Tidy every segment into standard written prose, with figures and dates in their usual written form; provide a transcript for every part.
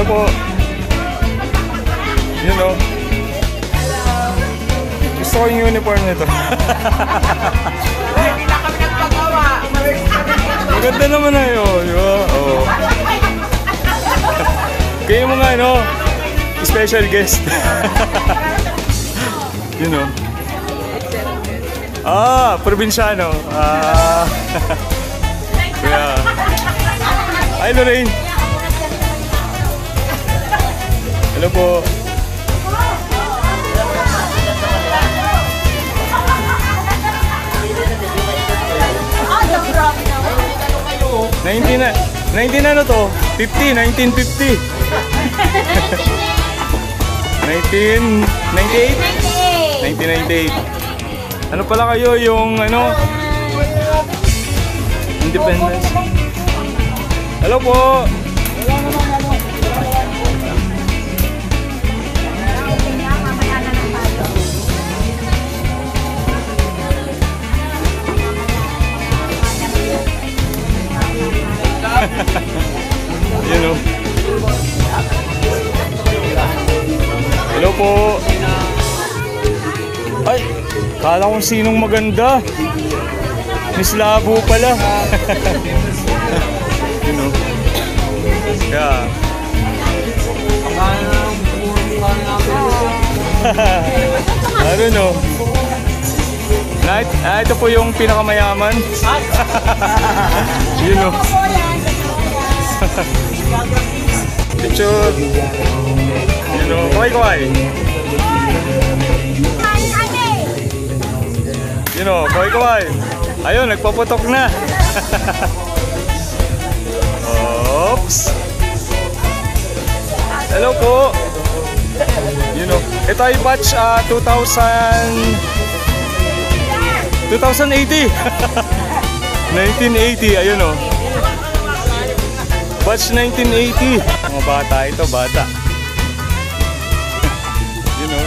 po. You know. Gusto ko yung uniform nito. Hindi na kami nagpagawa. Maganda naman na yun. Oo. Kayo mga ano, special guest. You know. Probinsyano. Kaya. Hi Lorraine. Hello po. Ah, 19 ano to? 50, 1950. 1998? 1998. Ano pala kayo yung ano? Independence. Hello po. You know. Hello po. Ay, kala kong sinong maganda. Miss Labo pala. You know. Yeah. I don't know. Ito po yung pinakamayaman. You know. Picture. You know, kaway. You know, kaway. Ayun, nagpaputok na. Oops. Hello po. You know, ito ay batch 2080. 1980, ayun o. Batch 1980. Mga bata ito, bata. You know.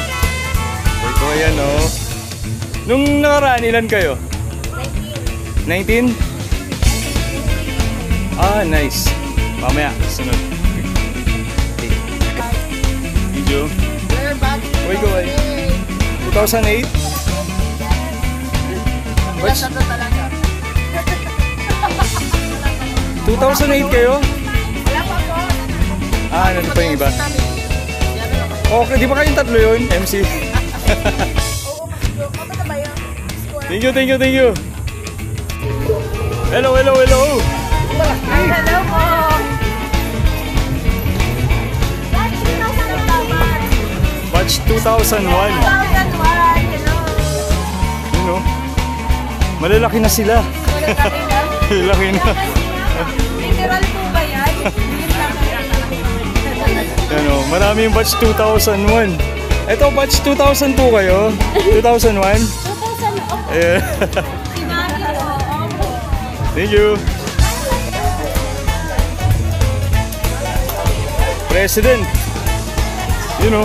Ito ayan o. Nung nakaraan, ilan kayo? 19? Ah, nice. Mamaya, sunod. Video. Uy, go ay. 2008? Batch? 2008 kayo? Ah, ano pa yung iba? Okay, di ba kayong tatlo yun, MC? Thank you, thank you, thank you. Hello, hello, hello. Hello po. Batch 2001. You know, malalaki na sila. Malalaki na. Literal po ba yan? Ano, marami yung batch 2001. Ito, batch 2002 kayo? 2001? 2000. Yeah. Thank you. President. You know.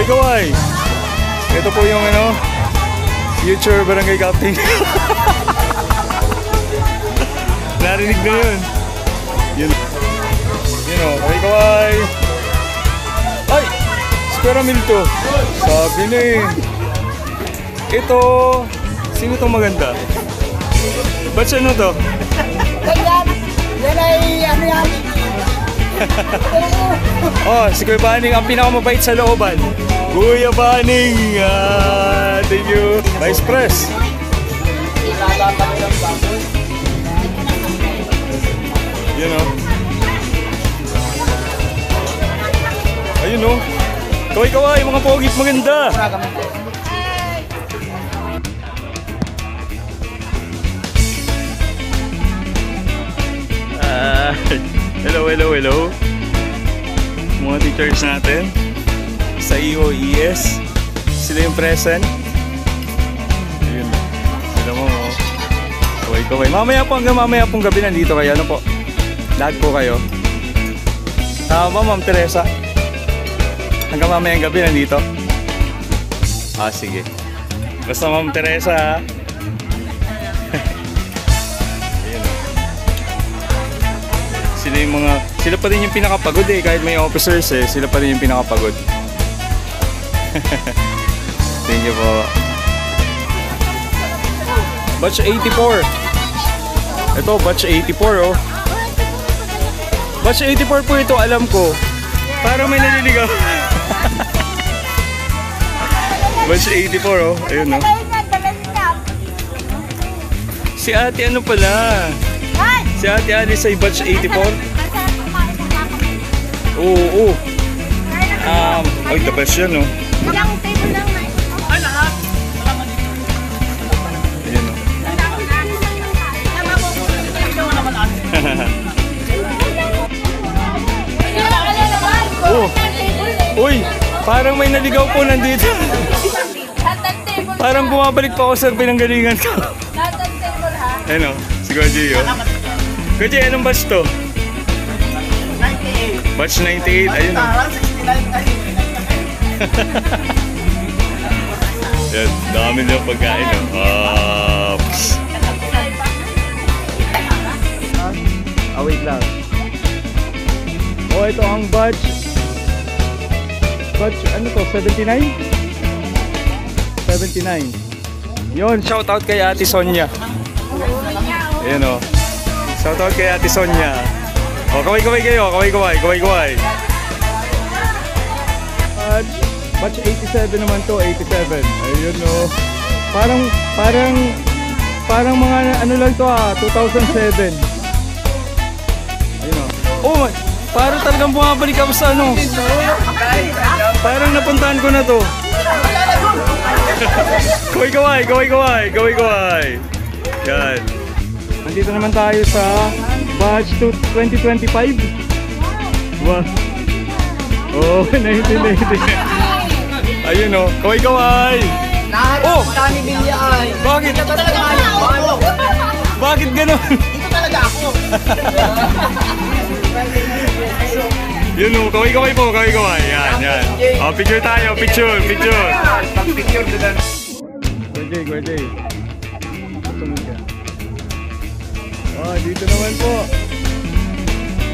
Kaway. Ito po yung ano, future barangay captain. Narinig na yun. You know, kaway. Ay! Spera Milto. Sabi na eh. Ito, sino itong maganda? Ba't siya ano to? Ganyan. Yan ay ano yan. Oh, si Kuya Baning ang pinakamabait sa looban. Kuya Baning! Thank you. Vice Pres. You know. Ayun o. Kaway-kaway, mga pogit maganda. Hello, hello, hello. Mga teachers natin sa EOES. Sila yung present. Ayun. Sila mo. Kaway-kaway. Mamaya pong gabi nandito kayo. Ano po? Lahat po kayo. Tama, Ma'am Teresa. Hanggang mamayang gabi nandito. Ah, sige. Basta Ma'am Teresa ha. Sila pa rin yung pinakapagod eh. Kahit may officers eh, sila pa rin yung pinakapagod. Thank you po. Batch 84. Ito, batch 84 oh. Batch 84 po ito, alam ko. Parang may naliligaw. Batch 84 oh. Ayun oh. Si ate ano pala? Si ate Alice ay batch 84? Oo. Ay, the best yan oh. Ilang table lang na ito. Ay, lahat. Ayun oh. Oh. Uy, parang may naligaw po nandito. Parang bumabalik pa ako sa pinanggalingan ko. Ayun oh, si Goji oh. Goji, anong batch to? 98. Batch 98, ayun oh. Parang 69 tayo. Yan, dami nila pagkain oh. Wait lang. Oh, ito ang batch. Batch, ano to? 79? 79. Yun, shoutout kay Ate Sonia. Ayan o. Shoutout kay Ate Sonia. O, kaway-kaway kayo. Kaway-kaway. Batch 87 naman to. 87. Ayun o. Parang mga ano lang to 2007. Ayun o. Oh my. Parang talagang bumabalik ako sa ano. Parang napuntahan ko na to. Kaway-kaway. Yan. Nandito naman tayo sa batch 2025. Wow. Oh, 1980. Ayun o. Kaway-kaway. Oh! Dami bilya ay. Bakit? Ito talaga ako. Bakit ganun? Ito talaga ako. Yun o, kaway-kaway po, kaway-kaway. Yan. O, picture tayo, picture. Pag-picture doon. Gwardy. Kasunod ka. Dito naman po.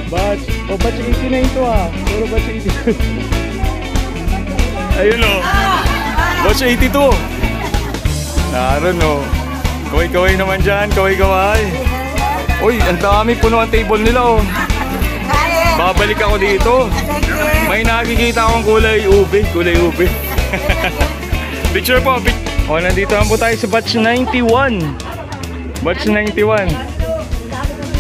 Batch 89 to Puro batch 82. Ayun o. Batch 82. Naroon o. Kaway-kaway naman dyan, kaway-kaway. Uy, ang dami, puno ang table nila o. Babalik ako dito. May nakikita akong kulay ube. Picture po. O, nandito naman po tayo sa batch 91. Batch 91.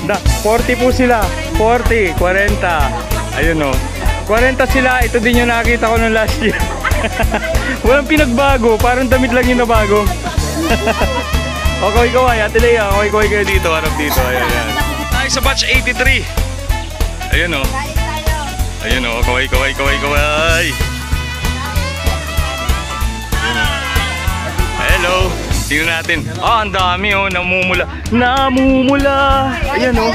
40 po sila. 40, 40. Ayun o. 40 sila. Ito din yung nakita ko nung last year. Walang pinagbago. Parang damit lang yung nabago. O, kaway-kaway. Ate Lea, kaway-kaway kayo dito. Harap dito. Ayan. Tayo sa batch 83. Ayun o. Kaway. Hello. Tingnan natin. Ang dami o. Namumula. Ayan o.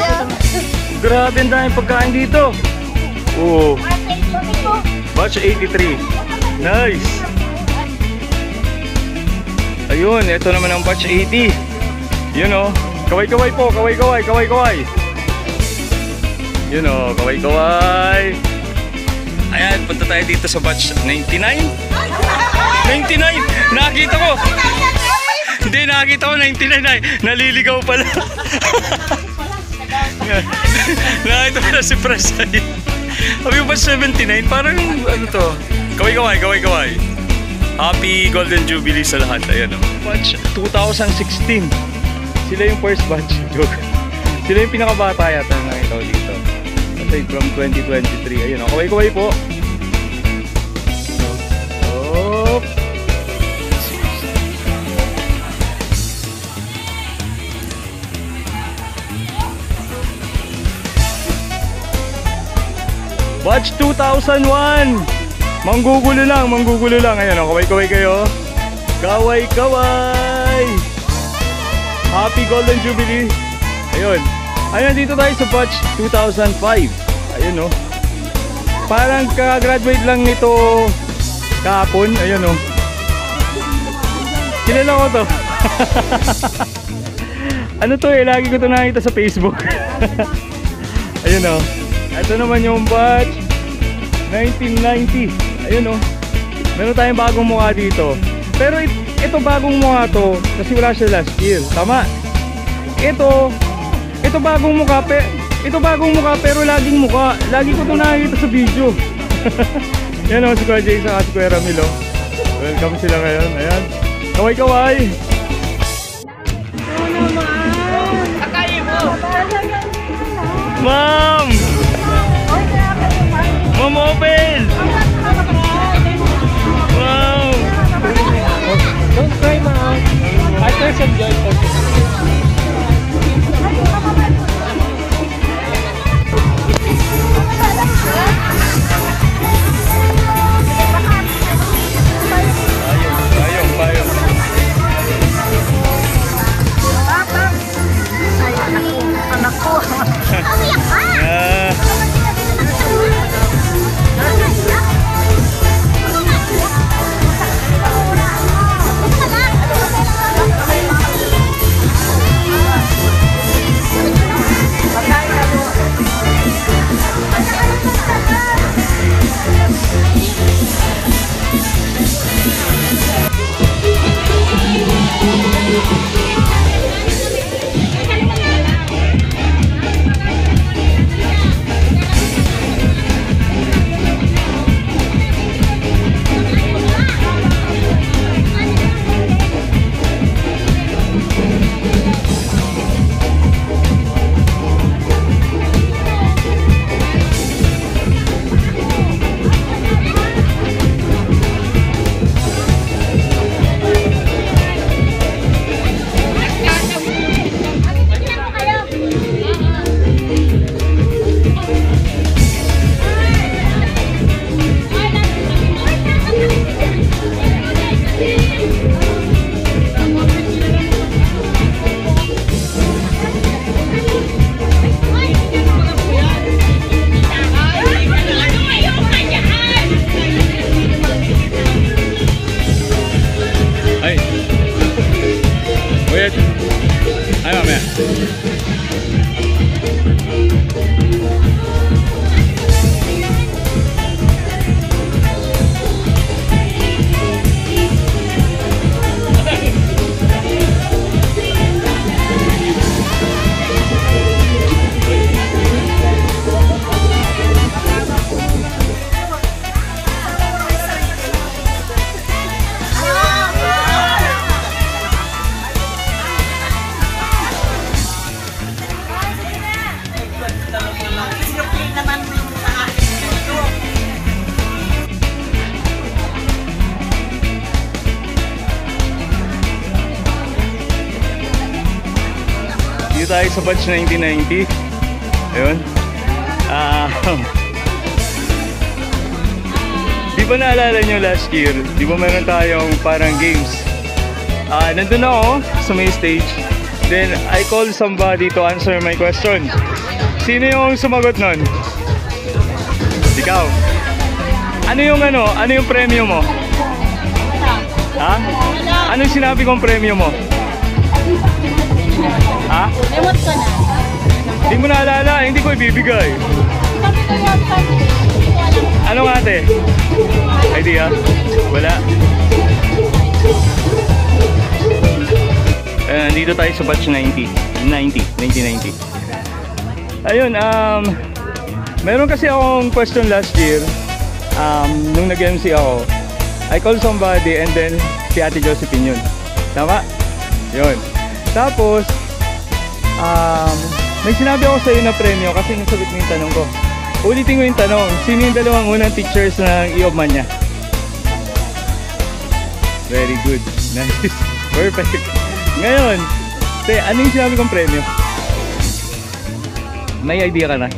Grabe ang daming pagkain dito. Oh. Batch 83. Nice. Ayun. Ito naman ang batch 80. Yun o. Kaway-kaway po. Kaway-kaway. Yun o, kaway-kaway. Ayan, punta tayo dito sa batch 99. 99! Nakita ko! Hindi, nakita ko 99 ay. Naliligaw pala. Nakita ko na si Presay. Sabi ko ba 79? Parang ano to? Kaway-kaway. Happy Golden Jubilee sa lahat. Ayan o. Batch 2016. Sila yung first batch. Joke. Sila yung pinakabata yata na nakita ko dito. Aside from 2023. Ayun o, kaway-kaway po. Oh. Batch 2001. Manggugulo lang. Ayun o, kaway-kaway kayo. Kaway-kaway. Happy Golden Jubilee. Ayun. Ayun, dito tayo sa batch 2005. Ayun o. Parang ka-graduate lang nito kahapon. Ayun o. Kilala ko to. Ano to eh, lagi ko to nakita sa Facebook. Ayun o. Ito naman yung batch 1990. Ayun o. Meron tayong bagong mukha dito. Pero ito bagong mukha to kasi wala siya last year. Tama. Ito bagong mukha pero laging mukha. Lagi ko ito nakikita sa video. Yan o, si Kuya Jay sa si Kuya Ramil o. Welcome sila ngayon. Ayan. Kaway-kaway. Ma'am! Ma'am Opel! Wow! Don't cry, ma'am. After some joy. Payong. Anak ko. Ay, mamaya. Dito tayo sa batch 1990. Ayun. Di ba naalala nyo last year? Di ba meron tayong parang games? Nandun ako sa may stage. Then I called somebody to answer my question. Sino yung sumagot nun? Ikaw. Ano yung premyo mo? Ha? Anong sinabi kong premyo mo? Ha? Lemot ko na. Hindi mo naalala, hindi ko ibibigay. Ano nga ate? Idea? Wala. Nandito tayo sa batch 1990. Ayun, meron kasi akong question last year. Nung nag-MC ako, I called somebody and then si Ate Josephine yun. Tama? Yun. Tapos, may sinabi ako sa iyo na premyo kasi nasagot mo yung tanong ko. Ulitin ko yung tanong, sino yung dalawang unang teachers ng Iobman niya? Very good. Nice. Perfect. Ngayon, ano yung sinabi kong premyo? May idea ka na?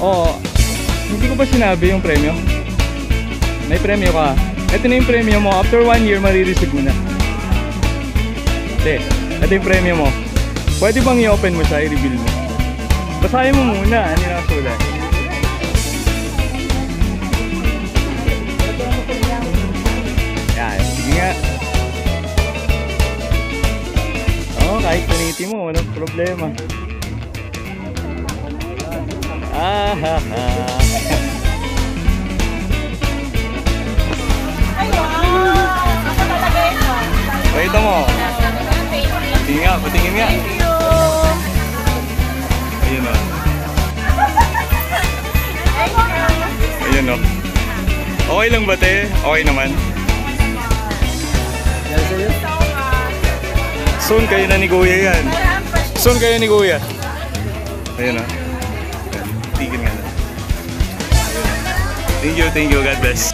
Oo. Hindi ko pa sinabi yung premyo. May premyo ka. Ito na yung premyo mo. After 1 year, marireceive mo na. Ito yung premyo mo. Pwede bang i-open mo siya, i-reveal mo? Basahin mo muna. Ano yung nakasulat? Yan. Sige nga. Oo, kahit puniti mo, walang problema. Ah, ha, ha. Pakita mo. Tingin nga, patingin nga. Ayun o. Ayun o. Okay lang ba, te? Okay naman. Soon kayo na ni Kuya yan. Soon kayo ni Kuya. Ayun o. Tigil nga na. Thank you. God bless.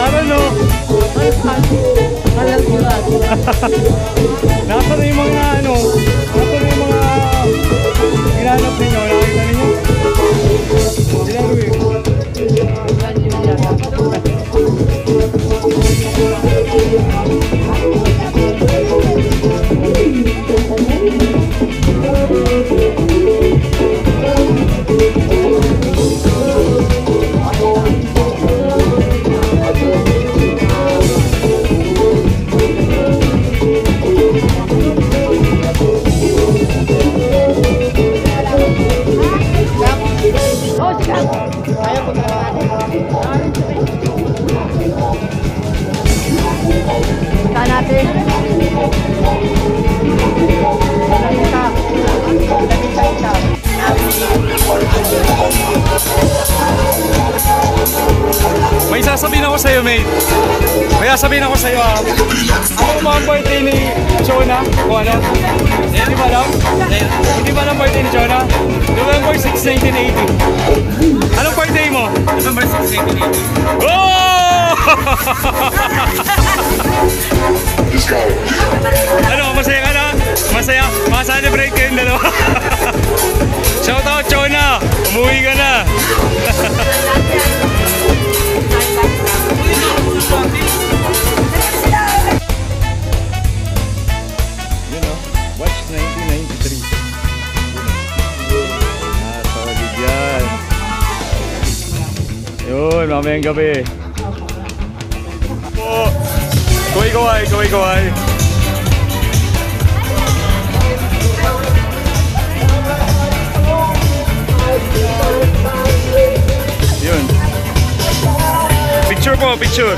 Ano? Nasa na yung mga ano? Nasa na yung mga ginanap ninyo? Nakita ninyo? May sasabihin ako sa'yo, mate. May sasabihin ako sa'yo, ha. Ano ba ang birthday ni Chona? O ano? Hindi ba alam? Hindi ba alam birthday ni Chona? November 6, 1980. Anong birthday mo? November 6, 1980. Oh! Ano, masaya ka na? Masaya? Maka-celebrate kayong dalawa. Shout out, Chona! Umuwi ka na! Yun o, watch 1993. Solid yan. Yun, mamayang gabi. Kaway. Yun. Picture po, picture.